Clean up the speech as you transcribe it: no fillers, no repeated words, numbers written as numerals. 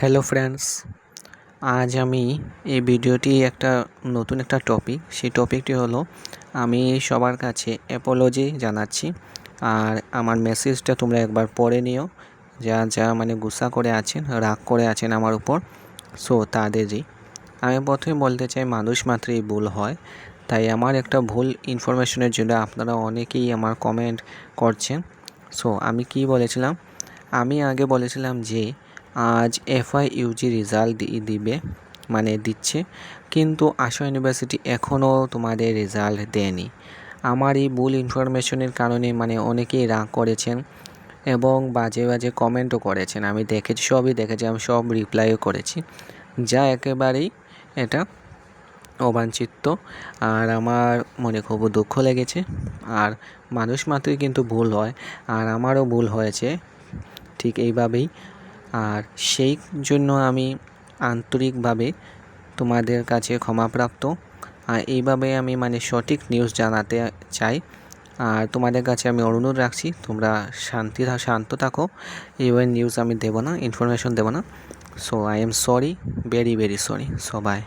Hello friends, আজ আমি এই ভিডিওটি নতুন একটা টপিক। সেই টপিকটি হলো আমি সবার কাছে অ্যাপোলজি জানাচ্ছি। আর আমার মেসেজটা তোমরা একবার পড়ে নিও, যা যা গুসা করে আছেন, রাগ করে আছেন আমার উপর, সো তাদেরই আমি প্রথমে বলতে চাই, মানুষ মাত্রই ভুল হয়। তাই আমার একটা ভুল ইনফরমেশনের জন্য আপনারা অনেকেই আমার কমেন্ট করছেন। সো আমি কি বলেছিলাম, আমি আগে বলেছিলাম যে আজ FIUG রেজাল্ট দিচ্ছে, কিন্তু আশা ইউনিভার্সিটি এখনও তোমাদের রেজাল্ট দেয়নি। আমার এই ভুল ইনফরমেশনের কারণে অনেকেই রাগ করেছেন এবং বাজে বাজে কমেন্টও করেছেন। আমি দেখেছি, সবই দেখেছি, আমি সব রিপ্লাইও করেছি, যা একেবারেই এটা অবাঞ্ছিত। আর আমার মনে খুব দুঃখ লেগেছে। আর মানুষ মাত্রই কিন্তু ভুল হয়, আর আমারও ভুল হয়েছে ঠিক এইভাবেই। আর সেই জন্য আমি আন্তরিকভাবে তোমাদের কাছে ক্ষমাপ্রাপ্ত। আর এইভাবে আমি সঠিক নিউজ জানাতে চাই। আর তোমাদের কাছে আমি অনুরোধ রাখছি, তোমরা শান্ত থাকো। এইভাবে নিউজ আমি দেবো না, ইনফরমেশন দেবো না। So I am sorry, very very sorry. So by.